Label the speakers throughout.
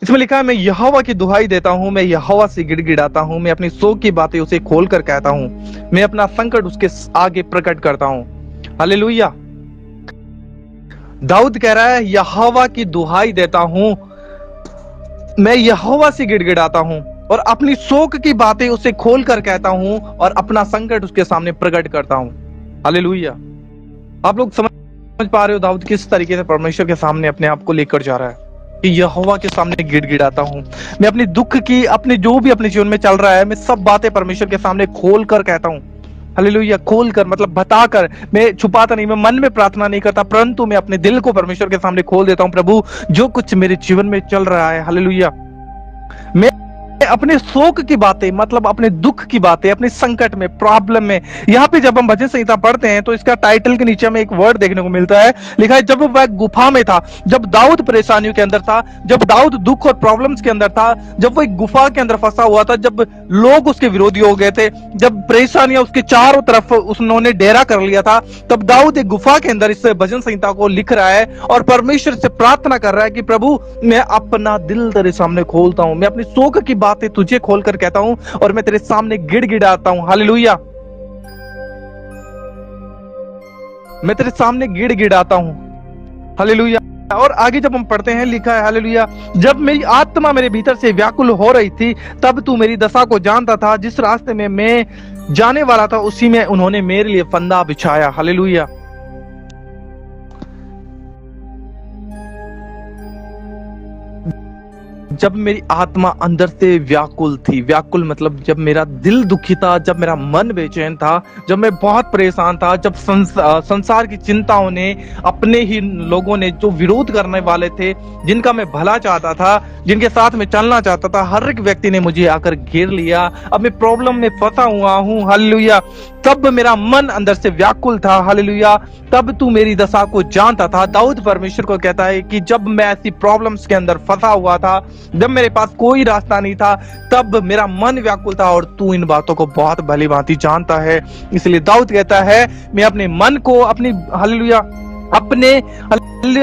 Speaker 1: इसमें लिखा है, मैं यहोवा की दुहाई देता हूँ, मैं यहोवा से गिड़गिड़ाता हूँ, मैं अपनी शोक की बातें उसे खोल कर कहता हूँ, मैं अपना संकट उसके आगे प्रकट करता हूँ। हालेलुया। दाऊद कह रहा है, यहोवा की दुहाई देता हूँ, मैं यहोवा से गिड़गिड़ाता हूँ और अपनी शोक की बातें उसे खोल कर कहता हूँ और अपना संकट उसके सामने प्रकट करता हूँ। हालेलुया। आप लोग समझ पा रहे हो दाऊद किस तरीके से परमेश्वर के सामने अपने आप को लेकर जा रहा है कि यहोवा के सामने गिड़गिड़ाता हूँ, मैं अपनी दुख की, अपने जो भी अपने जीवन में चल रहा है, मैं सब बातें परमेश्वर के सामने खोल कर कहता हूँ। हालेलुया। खोल कर मतलब बताकर, मैं छुपाता नहीं, मैं मन में प्रार्थना नहीं करता, परंतु मैं अपने दिल को परमेश्वर के सामने खोल देता हूँ। प्रभु, जो कुछ मेरे जीवन में चल रहा है, हालेलुया, मैं अपने शोक की बातें, मतलब अपने दुख की बातें, अपने संकट में, प्रॉब्लम में। यहाँ पे जब हम भजन संहिता पढ़ते हैं तो इसका टाइटल के नीचे हमें एक वर्ड देखने को मिलता है, लिखा है, जब वह गुफा में था, जब दाऊद परेशानियों के अंदर था, जब दाऊद दुख और प्रॉब्लम्स के अंदर था, जब वो एक गुफा के अंदर फंसा हुआ था, जब लोग उसके विरोधी हो गए थे, जब परेशानियां उसके चारों तरफ उन्होंने डेरा कर लिया था, तब दाऊद एक गुफा के अंदर इस भजन संहिता को लिख रहा है और परमेश्वर से प्रार्थना कर रहा है कि प्रभु, मैं अपना दिल तेरे सामने खोलता हूं, मैं अपनी शोक की बातें तुझे खोलकर कहता हूं और मैं तेरे सामने गिड़गिड़ाता हूं। हालेलुया। मैं तेरे सामने गिड़गिड़ाता हूं। हालेलुया। और आगे जब हम पढ़ते हैं, लिखा है, हालेलुया, जब मेरी आत्मा मेरे भीतर से व्याकुल हो रही थी, तब तू मेरी दशा को जानता था, जिस रास्ते में मैं जाने वाला था उसी में उन्होंने मेरे लिए फंदा बिछाया। हालेलुया। जब मेरी आत्मा अंदर से व्याकुल थी, व्याकुल मतलब जब मेरा दिल दुखी था, जब मेरा मन बेचैन था, जब मैं बहुत परेशान था, जब संसार की चिंताओं ने, अपने ही लोगों ने जो विरोध करने वाले थे, जिनका मैं भला चाहता था, जिनके साथ मैं चलना चाहता था, हर एक व्यक्ति ने मुझे आकर घेर लिया, अब मैं प्रॉब्लम में फंसा हुआ हूँ। हालेलुया। तब मेरा मन अंदर से व्याकुल था। हालेलुया। तब तू मेरी दशा को जानता था। दाऊद परमेश्वर को कहता है कि जब मैं ऐसी प्रॉब्लम्स के अंदर फंसा हुआ था, जब मेरे पास कोई रास्ता नहीं था, तब मेरा मन व्याकुल था और तू इन बातों को बहुत भली भांति जानता है। इसलिए दाऊद कहता है, मैं अपने मन को, अपनी, हालेलुया, अपने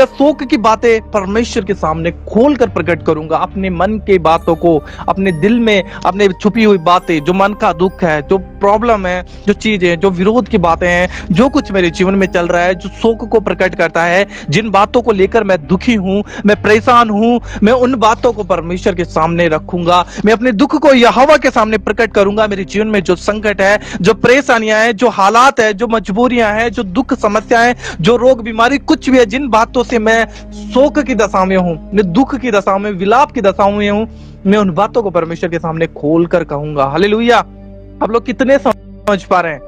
Speaker 1: शोक की बातें परमेश्वर के सामने खोलकर प्रकट करूंगा, अपने मन की बातों को, अपने दिल में अपने छुपी हुई बातें, जो मन का दुख है, जो प्रॉब्लम है, जो चीजें, जो विरोध की बातें हैं, जो कुछ मेरे जीवन में चल रहा है, जो शोक को प्रकट करता है, जिन बातों को लेकर मैं दुखी हूं, मैं परेशान हूं, मैं उन बातों को परमेश्वर के सामने रखूंगा। मैं अपने दुख को यहोवा के सामने प्रकट करूंगा। मेरे जीवन में जो संकट है, जो परेशानियां हैं, जो हालात है, जो मजबूरियां हैं, जो दुख समस्याएं, जो रोग बीमारी, कुछ भी है, जिन बातों से मैं शोक की दशा में हूं, मैं दुख की दशा में, विलाप की दशा में हूं, मैं उन बातों को परमेश्वर के सामने खोल कर कहूंगा। हालेलुया। आप लोग कितने समझ पा रहे हैं?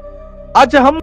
Speaker 1: आज हम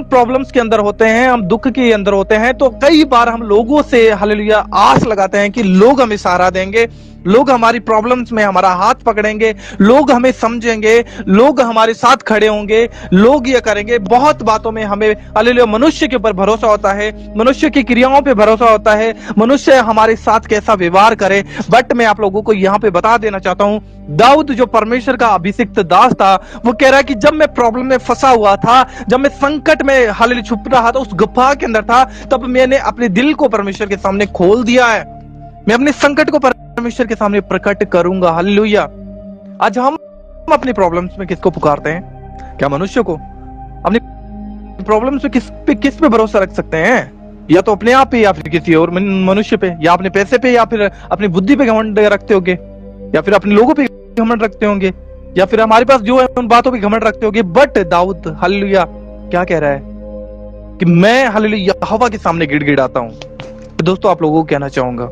Speaker 1: प्रॉब्लम्स के अंदर होते हैं, हम दुख के अंदर होते हैं, तो कई बार हम लोगों से, हालेलुया, आस लगाते हैं कि लोग हमें सहारा देंगे, लोग हमारी प्रॉब्लम्स में हमारा हाथ पकड़ेंगे, लोग हमें समझेंगे, लोग हमारे साथ खड़े होंगे, लोग ये करेंगे। बहुत बातों में हमें, हालेलुया, मनुष्य के ऊपर भरोसा होता है, मनुष्य की क्रियाओं पे भरोसा होता है, मनुष्य हमारे साथ कैसा व्यवहार करे। बट मैं आप लोगों को यहाँ पे बता देना चाहता हूँ, दाऊद जो परमेश्वर का अभिषिक्त दास था, वो कह रहा है कि जब मैं प्रॉब्लम में फंसा हुआ था, जब मैं संकट में, हालेलुया, छुप रहा था, उस गुफा के अंदर था, तब मैंने अपने दिल को परमेश्वर के सामने खोल दिया है। मैं अपने संकट को परमेश्वर के सामने प्रकट करूंगा। हालेलुया। आज हम अपनी प्रॉब्लम्स में किसको पुकारते हैं? क्या मनुष्य को? अपनी प्रॉब्लम्स में किस पे भरोसा रख सकते हैं? या तो अपने आप पे, या फिर किसी और मनुष्य पे, या अपने पैसे पे, या फिर अपनी बुद्धि पे घमंड रखते होंगे, या फिर अपने लोगों पे घमंड रखते होंगे, या फिर हमारे पास जो है उन बातों पे घमंड रखते होंगे। बट दाऊद, हालेलुया, क्या कह रहा है कि मैं, हालेलुया, यहोवा के सामने गिड़गिड़ाता हूं। तो दोस्तों, आप लोगों को कहना चाहूंगा,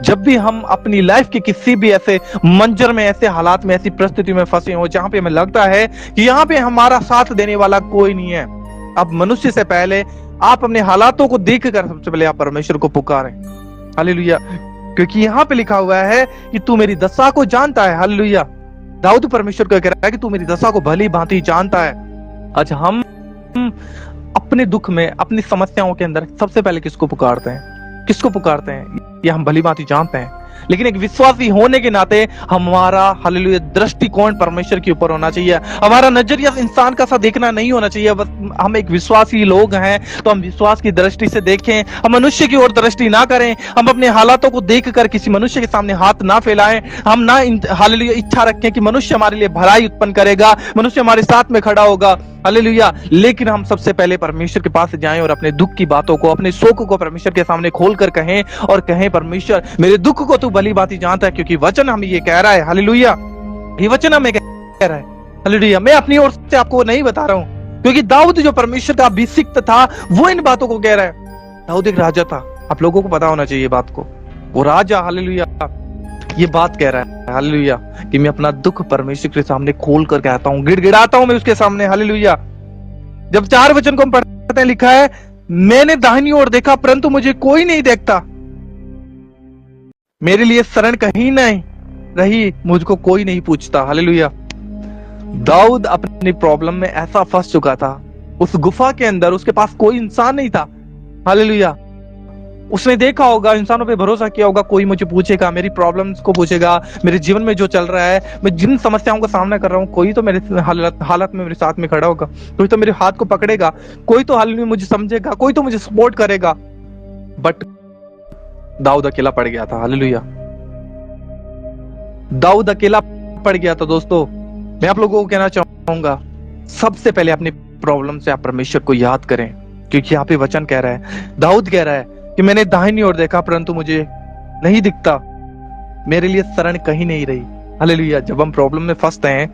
Speaker 1: जब भी हम अपनी लाइफ के किसी भी ऐसे मंजर में, ऐसे हालात में, ऐसी परिस्थिति में फंसे हो जहां पे हमें लगता है कि यहाँ पे हमारा साथ देने वाला कोई नहीं है, अब मनुष्य से पहले आप अपने हालातों को देखकर सबसे पहले आप परमेश्वर को पुकारें। हालेलुया। क्योंकि यहाँ पे लिखा हुआ है कि तू मेरी दशा को जानता है। हालेलुया। दाऊद परमेश्वर को कह रहा है कि तू मेरी दशा को भली भांति जानता है। आज हम अपने दुख में, अपनी समस्याओं के अंदर सबसे पहले किसको पुकारते हैं? किसको पुकारते हैं? ये हम भली भांति जानते हैं। लेकिन एक विश्वासी होने के नाते हमारा हालेलुया दृष्टिकोण परमेश्वर के ऊपर होना चाहिए। हमारा नजरिया इंसान का सा देखना नहीं होना चाहिए। बस हम एक विश्वासी लोग हैं तो हम विश्वास की दृष्टि से देखें, हम मनुष्य की ओर दृष्टि ना करें, हम अपने हालातों को देखकर किसी मनुष्य के सामने हाथ ना फैलाएं, हम ना हालेलुया इच्छा रखें कि मनुष्य हमारे लिए भलाई उत्पन्न करेगा, मनुष्य हमारे साथ में खड़ा होगा, हालेलुया। लेकिन हम सबसे पहले परमेश्वर के पास जाएं और अपने दुख की बातों को, अपने शोक को परमेश्वर के सामने खोलकर कहें और कहें, परमेश्वर मेरे दुख को तू भली भांति जानता है, क्योंकि वचन हमें ये कह रहा है, हालेलुया, ये वचन हमें कह रहा है, हालेलुया। मैं अपनी ओर से आपको नहीं बता रहा हूं, क्योंकि दाऊद जो परमेश्वर का अभिषिक्त था वो इन बातों को कह रहा है। दाऊद एक राजा था, आप लोगों को पता होना चाहिए बात को। वो राजा हालेलुया ये बात कह रहा है, हालेलुया, कि मैं अपना दुख परमेश्वर के सामने खोल कर कहता हूं, गिड़गिड़ाता हूं मैं उसके सामने, हालेलुया। जब 4 वचन को हम पढ़ते हैं, लिखा है, मैंने दाहिनी ओर देखा परंतु मुझे कोई नहीं देखता, मेरे लिए शरण कहीं नहीं रही, मुझको कोई नहीं पूछता, हालेलुया। दाऊद अपनी प्रॉब्लम में ऐसा फंस चुका था, उस गुफा के अंदर उसके पास कोई इंसान नहीं था, हालेलुया। उसने देखा होगा, इंसानों पे भरोसा किया होगा, कोई मुझे पूछेगा, मेरी प्रॉब्लम्स को पूछेगा, मेरे जीवन में जो चल रहा है, मैं जिन समस्याओं का सामना कर रहा हूं, कोई तो मेरे हालत में मेरे साथ में खड़ा होगा, कोई तो मेरे हाथ को पकड़ेगा, कोई तो हाल में मुझे समझेगा, कोई तो मुझे सपोर्ट करेगा। बट दाऊद अकेला पड़ गया था, हालेलुया। दाऊद अकेला पड़ गया था। दोस्तों, मैं आप लोगों को कहना चाहूंगा, सबसे पहले अपनी प्रॉब्लम से आप परमेश्वर को याद करें, क्योंकि यहाँ पे वचन कह रहा है, दाऊद कह रहा है कि मैंने दाहिनी ओर देखा परंतु मुझे नहीं दिखता, मेरे लिए शरण कहीं नहीं रही, हालेलुया। जब हम प्रॉब्लम में फंसते हैं,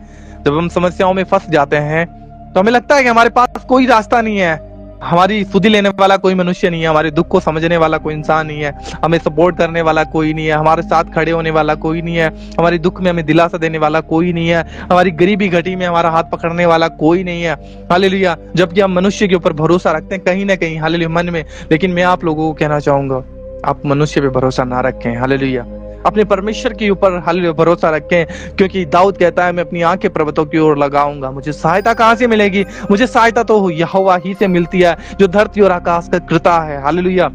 Speaker 1: जब हम समस्याओं में फंस जाते हैं, तो हमें लगता है कि हमारे पास कोई रास्ता नहीं है, हमारी सुधि लेने वाला कोई मनुष्य नहीं है, हमारे दुख को समझने वाला कोई इंसान नहीं है, हमें सपोर्ट करने वाला कोई नहीं है, हमारे साथ खड़े होने वाला कोई नहीं है, हमारे दुख में हमें दिलासा देने वाला कोई नहीं है, हमारी गरीबी घटी में हमारा हाथ पकड़ने वाला कोई नहीं है, हालेलुया। जबकि हम मनुष्य के ऊपर भरोसा रखते हैं कहीं ना कहीं, हालेलुया, मन में। लेकिन मैं आप लोगों को कहना चाहूंगा, आप मनुष्य पे भरोसा ना रखें, हालेलुया, अपने परमेश्वर के ऊपर हालेलुया भरोसा रखें, क्योंकि दाऊद कहता है, मैं अपनी आंखें पर्वतों की ओर लगाऊंगा, मुझे सहायता कहां से मिलेगी? मुझे सहायता तो यहोवा ही से मिलती है, जो धरती और आकाश का कर्ता है, हालेलुया।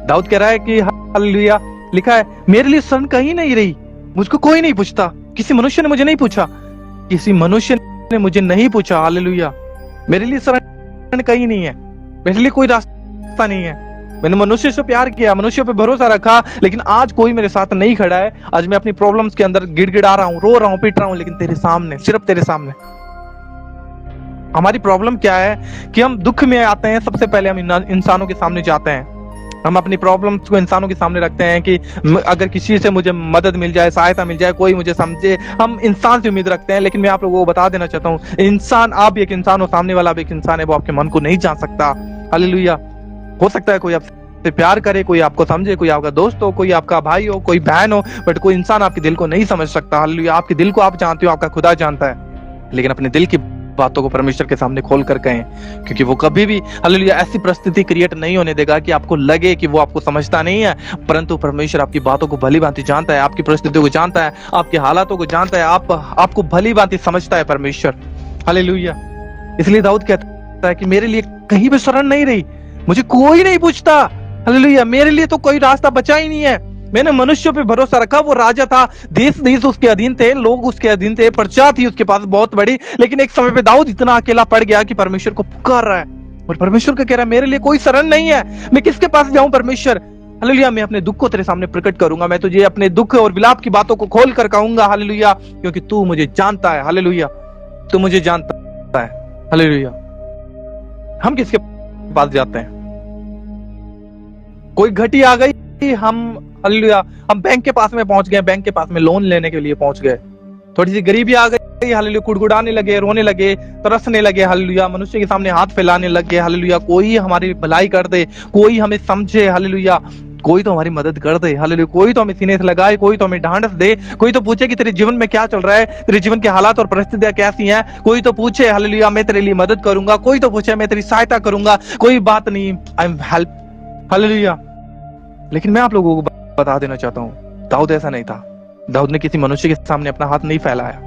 Speaker 1: दाऊद कह रहा है कि हालेलुया, लिखा है, मेरे लिए शरण कहीं नहीं रही, मुझको कोई नहीं पूछता, किसी मनुष्य ने मुझे नहीं पूछा, किसी मनुष्य ने मुझे नहीं पूछा, हालेलुया। मेरे लिए शरण कहीं नहीं है, मेरे लिए कोई रास्ता नहीं है, मैंने मनुष्य से प्यार किया, मनुष्य पे भरोसा रखा, लेकिन आज कोई मेरे साथ नहीं खड़ा है। आज मैं अपनी प्रॉब्लम्स के अंदर गिड़गिड़ा रहा हूं, रो रहा हूं, पीट रहा हूं, लेकिन तेरे सामने, सिर्फ तेरे सामने। हमारी प्रॉब्लम क्या है कि हम दुख में आते हैं, सबसे पहले हम इंसानों के सामने जाते हैं, हम अपनी प्रॉब्लम्स को इंसानों के सामने रखते हैं कि अगर किसी से मुझे मदद मिल जाए, सहायता मिल जाए, कोई मुझे समझे, हम इंसान से उम्मीद रखते हैं। लेकिन मैं आप लोगों को बता देना चाहता हूँ, इंसान, आप भी एक इंसान हो, सामने वाला भी एक इंसान है, वो आपके मन को नहीं जान सकता, हालेलुया। हो सकता है कोई आपसे प्यार करे, कोई आपको समझे, कोई आपका दोस्त हो, कोई आपका भाई हो, कोई बहन हो, बट कोई इंसान आपके दिल को नहीं समझ सकता, हालेलुया। आपके दिल को आप जानते हो, आपका खुदा जानता है, लेकिन अपने दिल की बातों को परमेश्वर के सामने खोल कर कहें, क्योंकि वो कभी भी हालेलुया ऐसी परिस्थिति क्रिएट नहीं होने देगा कि आपको लगे कि वो आपको समझता नहीं है, परंतु परमेश्वर आपकी बातों को भली भांति जानता है, आपकी परिस्थितियों को जानता है, आपके हालातों को जानता है, आपको भली भांति समझता है परमेश्वर, हालेलुया। इसलिए दाऊद कहता है कि मेरे लिए कहीं भी शरण नहीं रही, मुझे कोई नहीं पूछता, हालेलुया। मेरे लिए तो कोई रास्ता बचा ही नहीं है, मैंने मनुष्यों पे भरोसा रखा। वो राजा था, देश देश उसके अधीन थे, लोग उसके अधीन थे, प्रजा थी उसके पास बहुत बड़ी, लेकिन एक समय पे दाऊद इतना अकेला पड़ गया कि परमेश्वर को पुकार रहा है, और परमेश्वर को कह रहा है, मेरे लिए कोई शरण नहीं है, मैं किसके पास जाऊं परमेश्वर, हालेलुया। मैं अपने दुख को तेरे सामने प्रकट करूंगा, मैं तुझे अपने दुख और विलाप की बातों को खोल कर कहूंगा, हालेलुया, क्योंकि तू मुझे जानता है, हालेलुया, तू मुझे जानता है, हालेलुया। हम किसके पास जाते हैं? कोई घटी आ गई, हम हालेलुया, हम बैंक के पास में पहुंच गए, बैंक के पास में लोन लेने के लिए पहुंच गए, थोड़ी सी गरीबी आ गई, हालेलुया, कुड़कुड़ाने लगे, रोने लगे, तरसने लगे, हालेलुया, मनुष्य के सामने हाथ फैलाने लगे, हालेलुया, कोई हमारी भलाई कर दे, कोई हमें समझे, हालेलुया, कोई तो हमारी मदद कर दे, हालेलुया, कोई तो हमें सीने से लगाए, कोई तो हमें ढांढस दे, कोई तो पूछे कि तेरे जीवन में क्या चल रहा है, तेरे जीवन के हालात और परिस्थितियां कैसी हैं, कोई तो पूछे, हालेलुया, मैं तेरे लिए मदद करूंगा, कोई तो पूछे, मैं तेरी सहायता करूंगा, कोई बात नहीं, आई एम हेल्प, हालेलुया। लेकिन मैं आप लोगों को बता देना चाहता हूं, दाऊद ऐसा नहीं था, दाऊद ने किसी मनुष्य के सामने अपना हाथ नहीं फैलाया,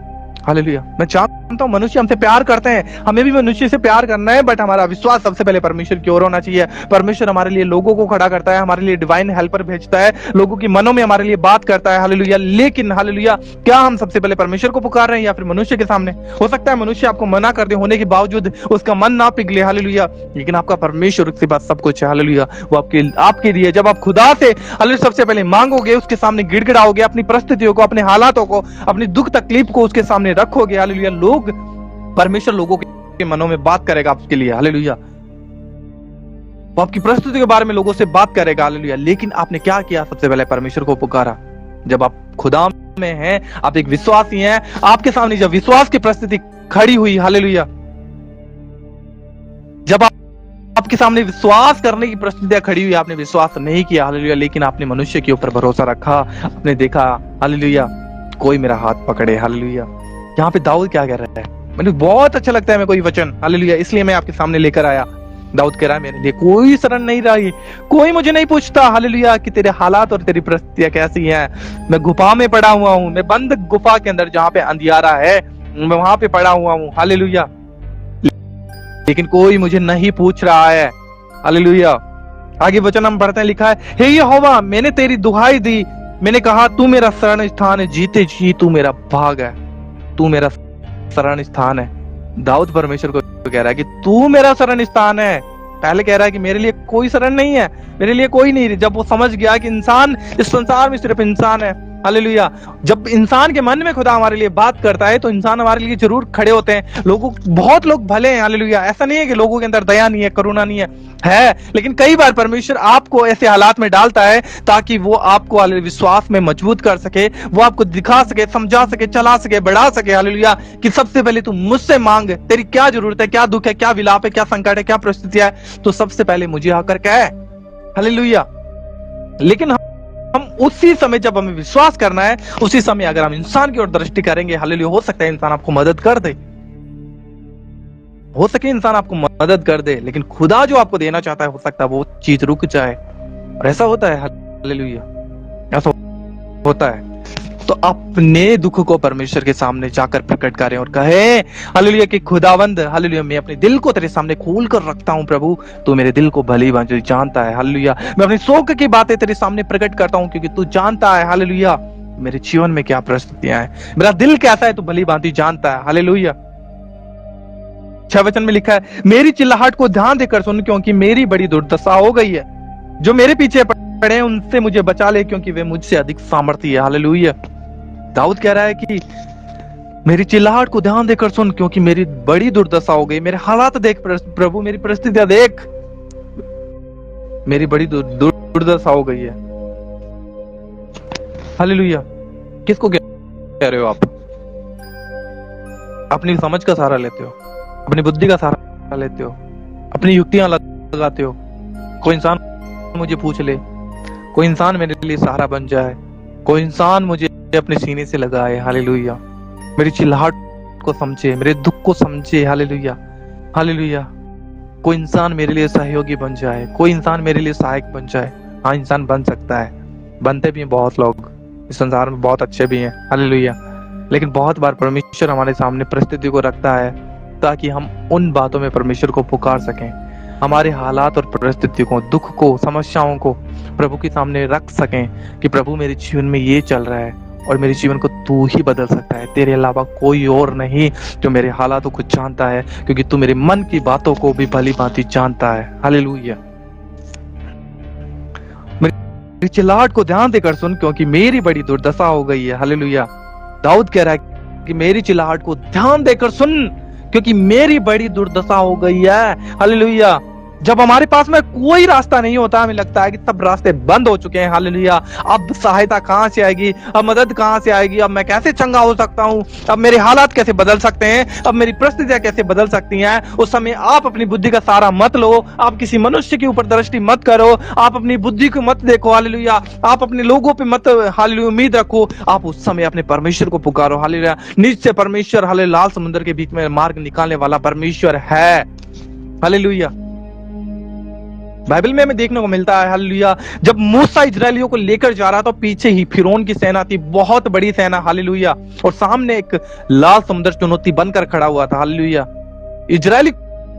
Speaker 1: हालेलुया। मैं चाहता जानता हूँ मनुष्य हमसे प्यार करते हैं, हमें भी मनुष्य से प्यार करना है, बट हमारा विश्वास सबसे पहले परमेश्वर की ओर होना चाहिए। परमेश्वर हमारे लिए लोगों को खड़ा करता है, हमारे लिए डिवाइन हेल्पर भेजता है, लोगों की मनों में हमारे लिए बात करता है। हालेलुया। लेकिन हालेलुया, क्या हम सबसे पहले परमेश्वर को पुकार रहे हैं या फिर मनुष्य के सामने? हो सकता है मनुष्य आपको मना कर दे, होने के बावजूद उसका मन ना पिघले। हालेलुया। लेकिन आपका परमेश्वर उसके बाद सब कुछ है। हालेलुया। वो आपके लिए जब आप खुदा से हालेलुया सबसे पहले मांगोगे, उसके सामने गिड़गिड़ाओगे, अपनी परिस्थितियों को, अपने हालातों को, अपनी दुख तकलीफ को उसके सामने रखोगे, हालेलुया, परमेश्वर लोगों के मनों में बात करेगा आपके लिए। हालेलुया। वो आपकी परिस्थिति के बारे में लोगों से बात करेगा। हालेलुया। लेकिन आपने क्या किया? सबसे पहले परमेश्वर को पुकारा। जब आप खुदा में हैं, आप एक विश्वासी हैं, आपके सामने जब विश्वास की परिस्थिति खड़ी हुई, हालेलुया, जब आपके सामने विश्वास करने की परिस्थितियां खड़ी हुई, आपने विश्वास नहीं किया, हालेलुया, लेकिन आपने मनुष्य के ऊपर भरोसा रखा, आपने देखा, हालेलुया, कोई मेरा हाथ पकड़े। हालेलुया। यहाँ पे दाऊद क्या कह रहा है? मुझे बहुत अच्छा लगता है मैं कोई वचन, हालेलुया, इसलिए मैं आपके सामने लेकर आया। दाऊद कह रहा है मेरे लिए कोई शरण नहीं रही, कोई मुझे नहीं पूछता, हालेलुया, कि तेरे हालात और तेरी परिस्थितियां कैसी हैं। मैं गुफा में पड़ा हुआ हूँ, मैं बंद गुफा के अंदर जहाँ पे अंधियारा है, मैं वहां पे पड़ा हुआ हूँ, हालेलुया, लेकिन कोई मुझे नहीं पूछ रहा है। हालेलुया। आगे वचन हम पढ़ते हैं, लिखा है, हे यहोवा, मैंने तेरी दुहाई दी, मैंने कहा तू मेरा शरण स्थान है, जीते जी तू मेरा भाग है, तू मेरा शरण स्थान है। दाऊद परमेश्वर को कह रहा है कि तू मेरा शरण स्थान है। पहले कह रहा है कि मेरे लिए कोई शरण नहीं है, मेरे लिए कोई नहीं। जब वो समझ गया कि इंसान इस संसार में सिर्फ इंसान है, हालेलुया, जब इंसान के मन में खुदा हमारे लिए बात करता है तो इंसान हमारे लिए जरूर खड़े होते हैं। बहुत लोग भले हैं, हालेलुया, ऐसा नहीं है कि लोगों के अंदर दया नहीं है, करुणा नहीं है, लेकिन कई बार परमेश्वर आपको ऐसे हालात में डालता है ताकि वो आपको विश्वास में मजबूत कर सके, वो आपको दिखा सके, समझा सके, चला सके, बढ़ा सके, हालेलुया, कि सबसे पहले तू मुझसे मांग, तेरी क्या जरूरत है, क्या दुख है, क्या विलाप है, क्या संकट है, क्या परिस्थितियां है, तो सबसे पहले मुझे आकर कह, हालेलुया। लेकिन हम उसी समय, जब हमें विश्वास करना है, उसी समय अगर हम इंसान की ओर दृष्टि करेंगे, हालेलुया, हो सकता है इंसान आपको मदद कर दे, हो सके इंसान आपको मदद कर दे, लेकिन खुदा जो आपको देना चाहता है, हो सकता है वो चीज रुक जाए। और ऐसा होता है, हालेलुया, ऐसा होता है। तो अपने दुख को परमेश्वर के सामने जाकर प्रकट करें और कहें, हालेलुया, कि खुदावंद, हालेलुया, मैं अपने दिल को तेरे सामने खोल कर रखता हूं प्रभु, तू मेरे दिल को भली भांति जानता है। हालेलुया। मैं अपनी शोक की बातें तेरे सामने प्रकट करता हूं क्योंकि तू जानता है, हालेलुया, मेरे जीवन में क्या परिस्थितियां हैं, मेरा दिल कैसा है, तू भली भांति जानता है। हालेलुया। 6 वचन में लिखा है, मेरी चिल्लाहट को ध्यान देकर सुन, क्योंकि मेरी बड़ी दुर्दशा हो गई है। जो मेरे पीछे पड़े हैं उनसे मुझे बचा ले, क्योंकि वे मुझसे अधिक सामर्थी है। हालेलुया। दाऊद कह रहा है कि मेरी चिल्लाहट को ध्यान देकर सुन, क्योंकि मेरी बड़ी दुर्दशा हो गई। मेरे हालात देख प्रभु, मेरी परिस्थितियां देख, मेरी बड़ी दुर्दशा हो गई है। हालेलुया। किसको कह रहे हो आप? अपनी समझ का सहारा लेते हो, अपनी बुद्धि का सहारा लेते हो, अपनी युक्तियां लगाते हो। कोई इंसान मुझे पूछ ले, कोई इंसान मेरे लिए सहारा बन जाए, कोई इंसान मुझे अपने सीने से लगाए, हालेलुया, मेरी चिल्लाहट को समझे, मेरे दुख को समझे, हालेलुया, हालेलुया, कोई इंसान मेरे लिए सहयोगी बन जाए, कोई इंसान मेरे लिए सहायक बन जाए। हाँ, इंसान बन सकता है, बनते भी हैं बहुत लोग इस संसार में, बहुत अच्छे भी हैं, हालेलुया, लेकिन बहुत बार परमेश्वर हमारे सामने परिस्थिति को रखता है ताकि हम उन बातों में परमेश्वर को पुकार सकें, हमारे हालात और परिस्थिति को, दुख को, समस्याओं को प्रभु के सामने रख सकें कि प्रभु मेरे जीवन में ये चल रहा है और मेरे जीवन को तू ही बदल सकता है, तेरे अलावा कोई और नहीं जो मेरे हालातों को जानता है, क्योंकि तू मेरे मन की बातों को भी भली भांति जानता है। हालेलुया। मेरी चिल्लाहट को ध्यान देकर सुन, क्योंकि मेरी बड़ी दुर्दशा हो गई है। हालेलुया। दाऊद कह रहा है कि मेरी चिल्लाहट को ध्यान देकर सुन, क्योंकि मेरी बड़ी दुर्दशा हो गई है। हालेलुया। जब हमारे पास में कोई रास्ता नहीं होता, हमें लगता है कि सब रास्ते बंद हो चुके हैं, हालेलुया, अब सहायता कहां से आएगी, अब मदद कहां से आएगी, अब मैं कैसे चंगा हो सकता हूं, अब मेरे हालात कैसे बदल सकते हैं, अब मेरी परिस्थितियां कैसे बदल सकती हैं। उस समय आप अपनी बुद्धि का सहारा मत लो, आप किसी मनुष्य के ऊपर दृष्टि मत करो, आप अपनी बुद्धि को मत देखो, हालेलुया, आप अपने लोगों पे मत, हालेलुया, उम्मीद रखो। आप उस समय अपने परमेश्वर को पुकारो, हालेलुया। नीच से परमेश्वर, हालेलुया, लाल समुद्र के बीच में मार्ग निकालने वाला परमेश्वर है। हालेलुया। बाइबल में हमें देखने को मिलता है हालेलुया, जब मूसा इजरायलियों को लेकर जा रहा था, पीछे ही फिरौन की सेना थी, बहुत बड़ी सेना हालेलुया, और सामने एक लाल समुद्र चुनौती बनकर खड़ा हुआ था हालेलुया। इजरायली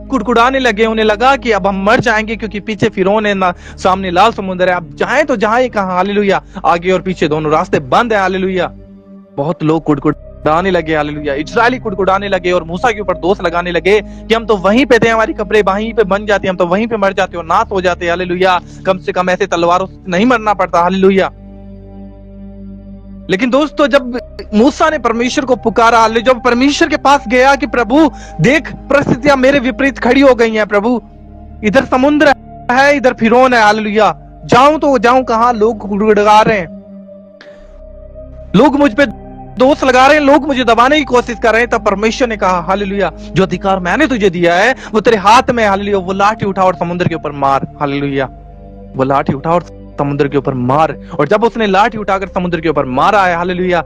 Speaker 1: कुड़कुड़ाने लगे, उन्हें लगा कि अब हम मर जाएंगे क्योंकि पीछे फिरौन है ना, सामने लाल समुद्र है, अब जाएं तो जाएं कहां हालेलुया, आगे और पीछे दोनों रास्ते बंद है हालेलुया। बहुत लोग कुड़कुड़ाने लगे हालेलुया, इजरायली कुड़कुड़ाने लगे और मूसा के ऊपर दोष लगाने लगे कि हम तो वहीं पे थे, हमारी कब्रें वहीं पे बन जाती, हम तो वहीं पे मर जाते और नाश हो जाते हालेलुया, कम से कम ऐसे तलवारों से नहीं मरना पड़ता हालेलुया। लेकिन दोस्तों, जब मूसा ने परमेश्वर को पुकारा, जब परमेश्वर के पास गया कि प्रभु देख परिस्थितियां मेरे विपरीत खड़ी हो गई हैं, प्रभु इधर समुद्र है, इधर फिरौन है हालेलुया, जाऊं तो जाऊं कहां, लोग गुड़गुड़ा रहे हैं, लोग मुझ पे दोष लगा रहे हैं, लोग मुझे दबाने की कोशिश कर रहे हैं। तब परमेश्वर ने कहा हालेलुया, जो अधिकार मैंने तुझे दिया है वो तेरे हाथ में हालेलुया, वो लाठी उठा और समुद्र के ऊपर मार हालेलुया, वो लाठी उठा और समुद्र के ऊपर मार। और जब उसने लाठी उठाकर समुद्र के ऊपर मारा है हालेलुया,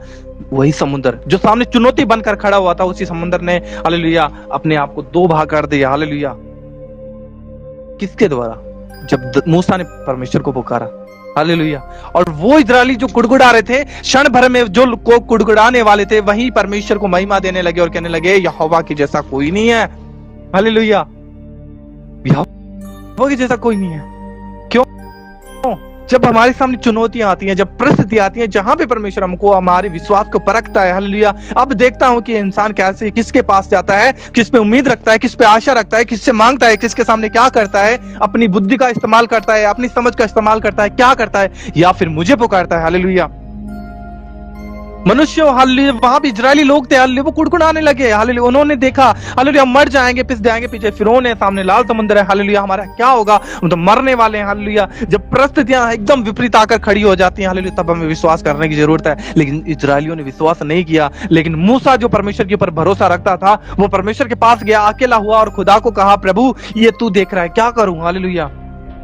Speaker 1: वही समुद्र जो सामने चुनौती बनकर खड़ा हुआ था, उसी समुद्र ने हालेलुया अपने आप को दो भाग कर दिया हालेलुया। किसके द्वारा? जब मूसा ने परमेश्वर को पुकारा हालेलुया। और वो इजरायली जो कुड़कुड़ा रहे थे, क्षण भर में जो को कुड़कुड़ाने वाले थे, वही परमेश्वर को महिमा देने लगे और कहने लगे यहोवा की जैसा कोई नहीं है हालेलुया, यहोवा की जैसा कोई नहीं है। क्यों? जब हमारे सामने चुनौतियां आती हैं, जब परिस्थिति आती हैं, जहां पे परमेश्वर हमको हमारे विश्वास को परखता है हालेलुया, अब देखता हूं कि इंसान कैसे, किसके पास जाता है, किस पे उम्मीद रखता है, किस पे आशा रखता है, किससे मांगता है, किसके सामने क्या करता है, अपनी बुद्धि का इस्तेमाल करता है, अपनी समझ का इस्तेमाल करता है, क्या करता है, या फिर मुझे पुकारता है हालेलुया। मनुष्य हालेलुया, वहां भी इजरायली लोग थे हालेलुया, वो कुड़कुड़ाने लगे हालेलुया, उन्होंने देखा हालेलुया हम मर जाएंगे, पिस जाएंगे, पीछे फिरौन है, सामने लाल समुद्र है हालेलुया, हमारा क्या होगा, हम तो मरने वाले हैं हालेलुया। जब परिस्थितियां एकदम विपरीत आकर खड़ी हो जाती हैं हालेलुया, तब हमें विश्वास करने की जरूरत है। लेकिन इजरायलियों ने विश्वास नहीं किया। लेकिन मूसा जो परमेश्वर के ऊपर भरोसा रखता था, वो परमेश्वर के पास गया, अकेला हुआ और खुदा को कहा प्रभु ये तू देख रहा है, क्या करूं हालेलुया।